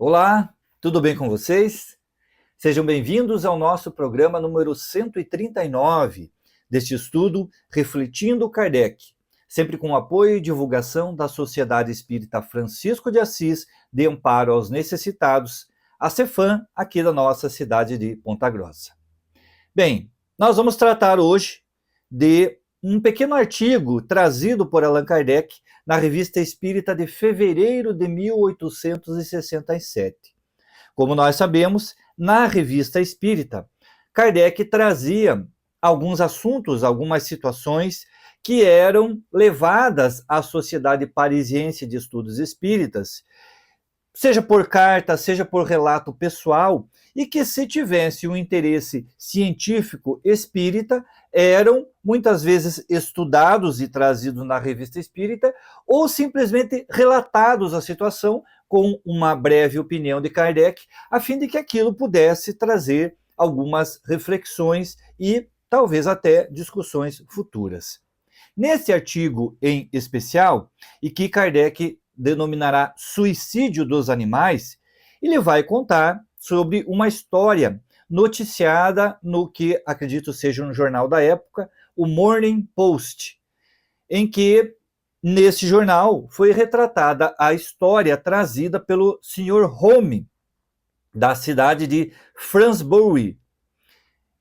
Olá, tudo bem com vocês? Sejam bem-vindos ao nosso programa número 139 deste estudo Refletindo Kardec, sempre com apoio e divulgação da Sociedade Espírita Francisco de Assis de Amparo aos Necessitados, a CEFAM, aqui da nossa cidade de Ponta Grossa. Bem, nós vamos tratar hoje de um pequeno artigo trazido por Allan Kardec na Revista Espírita de fevereiro de 1867. Como nós sabemos, na Revista Espírita, Kardec trazia alguns assuntos, algumas situações que eram levadas à Sociedade Parisiense de Estudos Espíritas, seja por carta, seja por relato pessoal, e que, se tivesse um interesse científico espírita, eram muitas vezes estudados e trazidos na Revista Espírita, ou simplesmente relatados a situação com uma breve opinião de Kardec, a fim de que aquilo pudesse trazer algumas reflexões e talvez até discussões futuras. Nesse artigo em especial, e que Kardec denominará Suicídio dos Animais, ele vai contar sobre uma história noticiada no que acredito seja um jornal da época, o Morning Post, em que, nesse jornal, foi retratada a história trazida pelo Sr. Home, da cidade de Fransbury.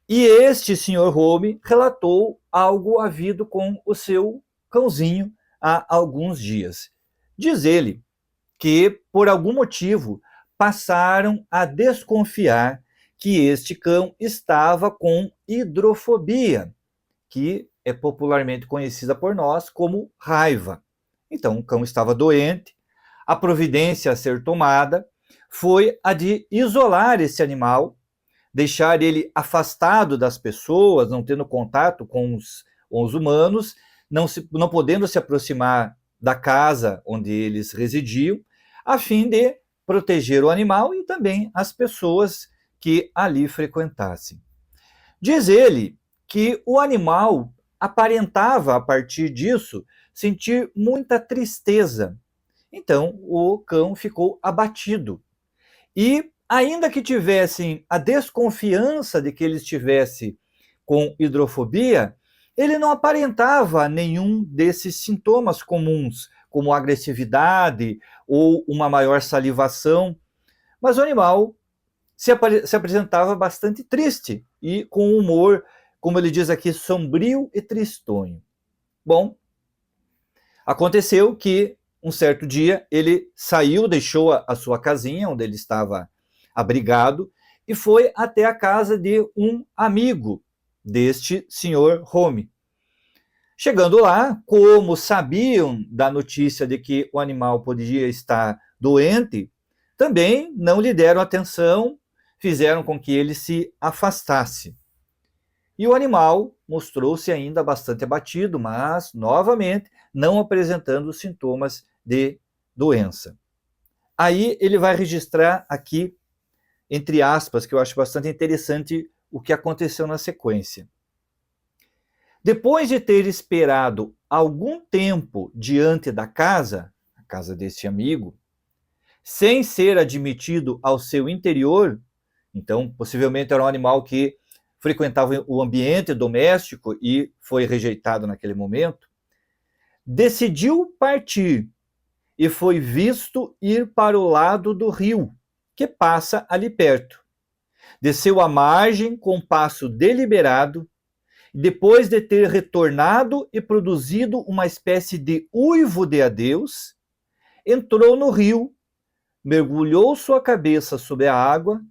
E este Sr. Home relatou algo havido com o seu cãozinho há alguns dias. Diz ele que, por algum motivo, passaram a desconfiar que este cão estava com hidrofobia, que é popularmente conhecida por nós como raiva. Então, o cão estava doente, a providência a ser tomada foi a de isolar esse animal, deixar ele afastado das pessoas, não tendo contato com os humanos, não podendo se aproximar da casa onde eles residiam, a fim de proteger o animal e também as pessoas que ali frequentassem. Diz ele que o animal aparentava, a partir disso, sentir muita tristeza. Então, o cão ficou abatido. E, ainda que tivessem a desconfiança de que ele estivesse com hidrofobia, ele não aparentava nenhum desses sintomas comuns, como agressividade ou uma maior salivação, mas o animal se apresentava bastante triste e com um humor, como ele diz aqui, sombrio e tristonho. Bom, aconteceu que um certo dia ele saiu, deixou a sua casinha onde ele estava abrigado e foi até a casa de um amigo deste senhor Home. Chegando lá, como sabiam da notícia de que o animal podia estar doente, também não lhe deram atenção, fizeram com que ele se afastasse. E o animal mostrou-se ainda bastante abatido, mas, novamente, não apresentando sintomas de doença. Aí ele vai registrar aqui, entre aspas, que eu acho bastante interessante o que aconteceu na sequência. Depois de ter esperado algum tempo diante da casa, a casa deste amigo, sem ser admitido ao seu interior, então possivelmente era um animal que frequentava o ambiente doméstico e foi rejeitado naquele momento, decidiu partir e foi visto ir para o lado do rio, que passa ali perto. Desceu à margem com passo deliberado, depois de ter retornado e produzido uma espécie de uivo de adeus, entrou no rio, mergulhou sua cabeça sob a água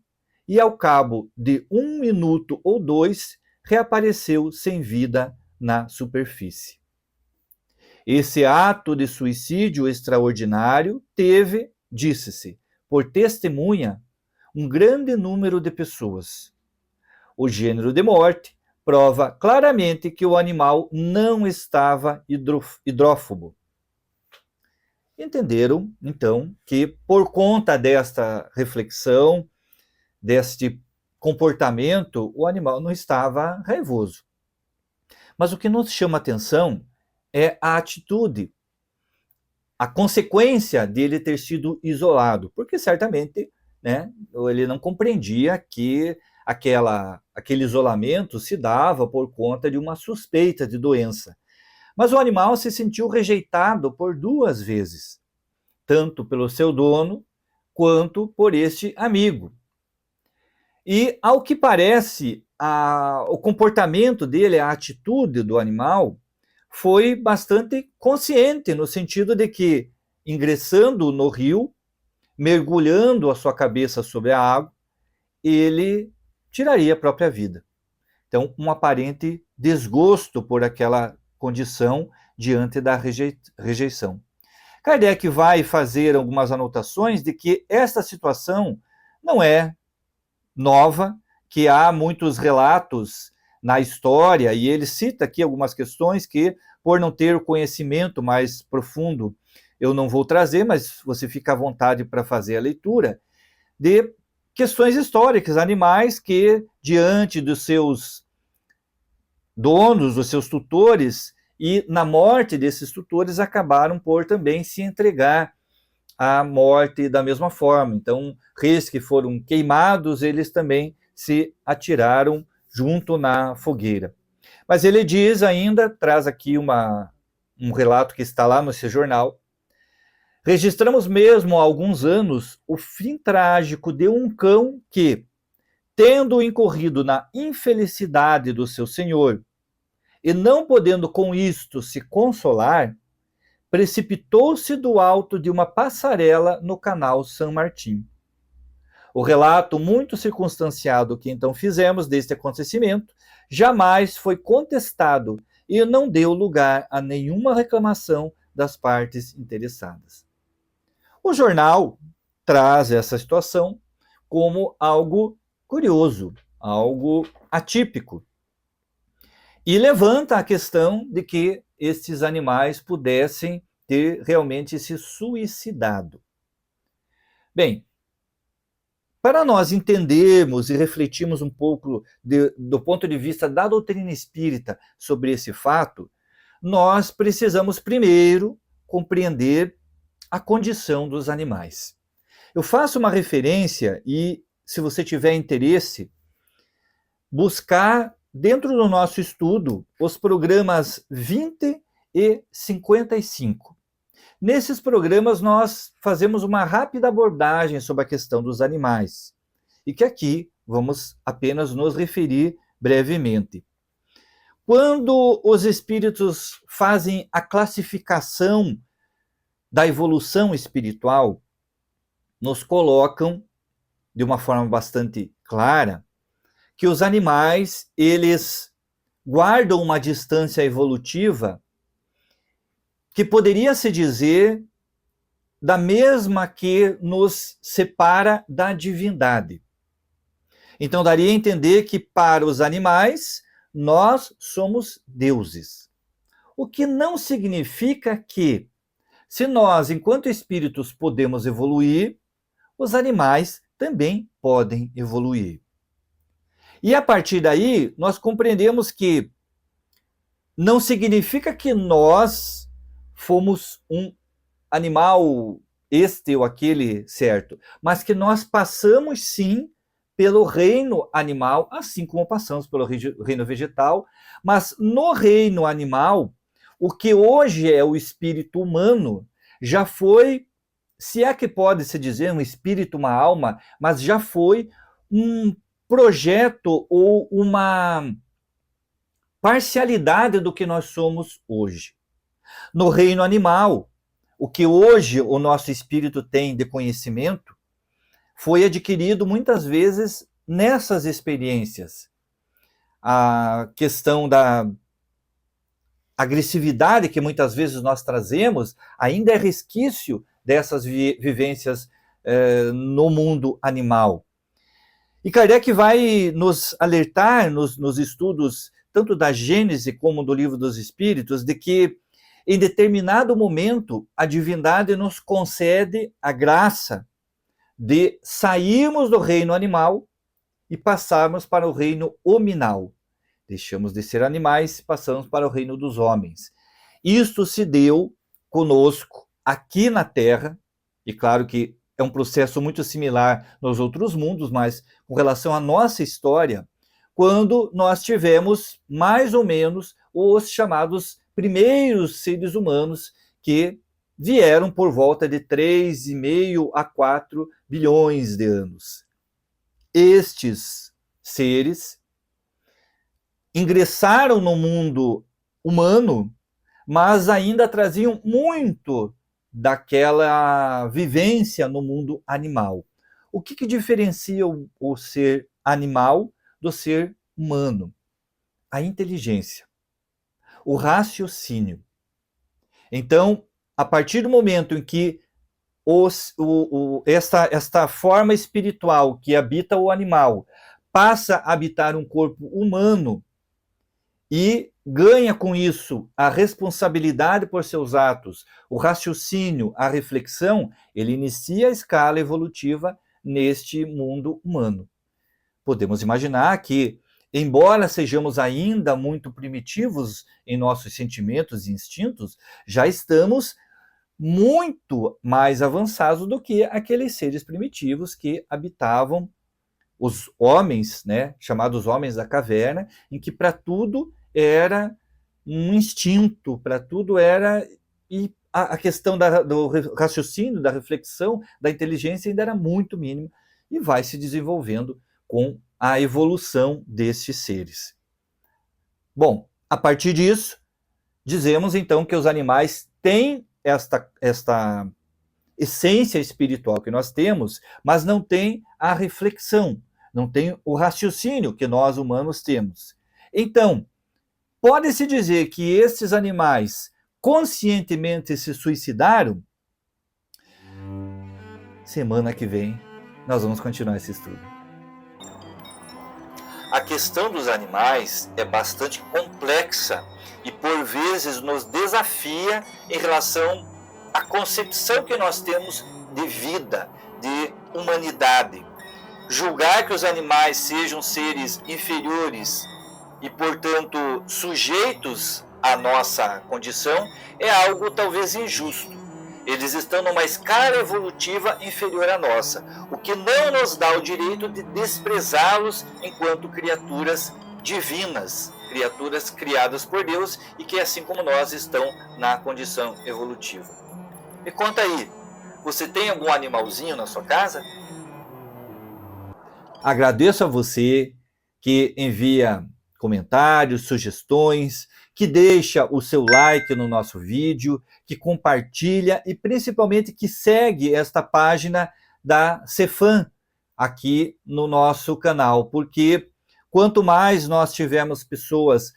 e, ao cabo de 1 minuto ou 2, reapareceu sem vida na superfície. Esse ato de suicídio extraordinário teve, disse-se, por testemunha, um grande número de pessoas. O gênero de morte prova claramente que o animal não estava hidrófobo. Entenderam, então, que por conta desta reflexão, deste comportamento, o animal não estava raivoso. Mas o que nos chama atenção é a atitude, a consequência dele ter sido isolado, porque certamente né? Ele não compreendia que aquele isolamento se dava por conta de uma suspeita de doença. Mas o animal se sentiu rejeitado por 2 vezes, tanto pelo seu dono quanto por este amigo. E, ao que parece, o comportamento dele, a atitude do animal, foi bastante consciente, no sentido de que, ingressando no rio, mergulhando a sua cabeça sobre a água, ele tiraria a própria vida. Então, um aparente desgosto por aquela condição diante da rejeição. Kardec vai fazer algumas anotações de que esta situação não é nova, que há muitos relatos na história, e ele cita aqui algumas questões que, por não ter o conhecimento mais profundo, eu não vou trazer, mas você fica à vontade para fazer a leitura, de questões históricas, animais que, diante dos seus donos, dos seus tutores, e na morte desses tutores, acabaram por também se entregar à morte da mesma forma. Então, reis que foram queimados, eles também se atiraram junto na fogueira. Mas ele diz ainda, traz aqui um relato que está lá no seu jornal: registramos mesmo há alguns anos o fim trágico de um cão que, tendo incorrido na infelicidade do seu senhor, e não podendo com isto se consolar, precipitou-se do alto de uma passarela no canal São Martim. O relato muito circunstanciado que então fizemos deste acontecimento jamais foi contestado e não deu lugar a nenhuma reclamação das partes interessadas. O jornal traz essa situação como algo curioso, algo atípico, e levanta a questão de que estes animais pudessem ter realmente se suicidado. Bem, para nós entendermos e refletirmos um pouco do ponto de vista da doutrina espírita sobre esse fato, nós precisamos primeiro compreender a condição dos animais. Eu faço uma referência e, se você tiver interesse, buscar dentro do nosso estudo os programas 20 e 55. Nesses programas nós fazemos uma rápida abordagem sobre a questão dos animais, e que aqui vamos apenas nos referir brevemente. Quando os espíritos fazem a classificação da evolução espiritual, nos colocam de uma forma bastante clara que os animais, eles guardam uma distância evolutiva que poderia se dizer da mesma que nos separa da divindade. Então, daria a entender que para os animais, nós somos deuses. O que não significa que, se nós, enquanto espíritos, podemos evoluir, os animais também podem evoluir. E a partir daí, nós compreendemos que não significa que nós fomos um animal este ou aquele certo, mas que nós passamos sim pelo reino animal, assim como passamos pelo reino vegetal, mas no reino animal, o que hoje é o espírito humano já foi, se é que pode se dizer um espírito, uma alma, mas já foi um projeto ou uma parcialidade do que nós somos hoje. No reino animal, o que hoje o nosso espírito tem de conhecimento foi adquirido muitas vezes nessas experiências. A questão da agressividade que muitas vezes nós trazemos ainda é resquício dessas vivências no mundo animal. E Kardec vai nos alertar nos estudos tanto da Gênese como do Livro dos Espíritos, de que em determinado momento a divindade nos concede a graça de sairmos do reino animal e passarmos para o reino hominal. Deixamos de ser animais, passamos para o reino dos homens. Isto se deu conosco aqui na Terra, e claro que é um processo muito similar nos outros mundos, mas com relação à nossa história, quando nós tivemos mais ou menos os chamados primeiros seres humanos que vieram por volta de 3,5 a 4 bilhões de anos. Estes seres ingressaram no mundo humano, mas ainda traziam muito daquela vivência no mundo animal. O que diferencia o ser animal do ser humano? A inteligência, o raciocínio. Então, a partir do momento em que esta forma espiritual que habita o animal passa a habitar um corpo humano e ganha com isso a responsabilidade por seus atos, o raciocínio, a reflexão, ele inicia a escala evolutiva neste mundo humano. Podemos imaginar que, embora sejamos ainda muito primitivos em nossos sentimentos e instintos, já estamos muito mais avançados do que aqueles seres primitivos que habitavam os homens, né, chamados homens da caverna, em que para tudo era um instinto, para tudo era... E a questão do raciocínio, da reflexão, da inteligência ainda era muito mínima e vai se desenvolvendo com a evolução destes seres. Bom, a partir disso, dizemos então que os animais têm esta essência espiritual que nós temos, mas não tem a reflexão, não tem o raciocínio que nós humanos temos. Então, pode-se dizer que esses animais conscientemente se suicidaram? Semana que vem nós vamos continuar esse estudo. A questão dos animais é bastante complexa e por vezes nos desafia em relação à concepção que nós temos de vida, de humanidade. Julgar que os animais sejam seres inferiores e, portanto, sujeitos à nossa condição é algo talvez injusto. Eles estão numa escala evolutiva inferior à nossa, o que não nos dá o direito de desprezá-los enquanto criaturas divinas, criaturas criadas por Deus e que, assim como nós, estão na condição evolutiva. Me conta aí, você tem algum animalzinho na sua casa? Agradeço a você que envia comentários, sugestões, que deixa o seu like no nosso vídeo, que compartilha e principalmente que segue esta página da Cefam aqui no nosso canal, porque quanto mais nós tivermos pessoas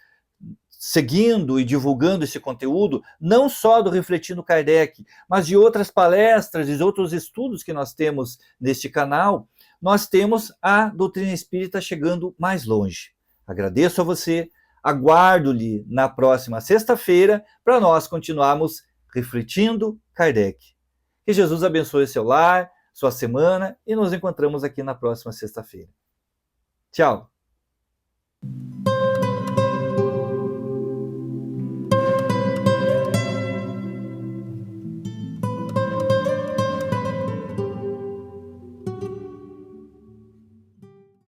seguindo e divulgando esse conteúdo, não só do Refletindo Kardec, mas de outras palestras, de outros estudos que nós temos neste canal, nós temos a doutrina espírita chegando mais longe. Agradeço a você, aguardo-lhe na próxima sexta-feira para nós continuarmos refletindo Kardec. Que Jesus abençoe seu lar, sua semana e nos encontramos aqui na próxima sexta-feira. Tchau!